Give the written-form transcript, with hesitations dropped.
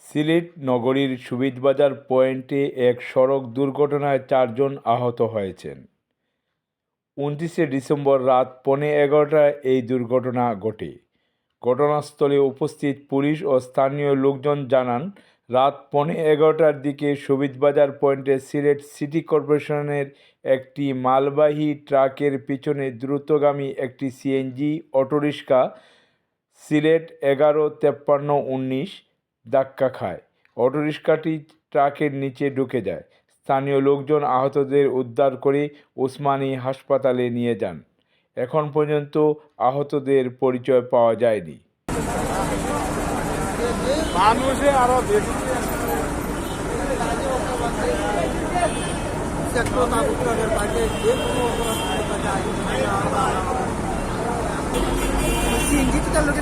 সিলেট নগরীর সুবিধবাজার পয়েন্টে এক সড়ক দুর্ঘটনায় 4 জন আহত হয়েছেন। 29 ডিসেম্বর রাত 11:15টায় এই দুর্ঘটনা ঘটে। ঘটনাস্থলে উপস্থিত পুলিশ ও স্থানীয় লোকজন জানান, রাত 11:15টার দিকে সুবিধবাজার পয়েন্টে সিলেট সিটি কর্পোরেশনের একটি মালবাহী ট্রাকের পিছনে দ্রুতগামী একটি সিএনজি অটোরিকশা সিলেট 11-53-19 ধাক্কা খায়। অটোরিকশাটি ট্রাকের নিচে ঢুকে যায়। স্থানীয় লোকজন আহতদের উদ্ধার করে ওসমানী হাসপাতালে নিয়ে যান। এখন পর্যন্ত আহতদের পরিচয় পাওয়া যায়নি। সিএনজি তো লোকে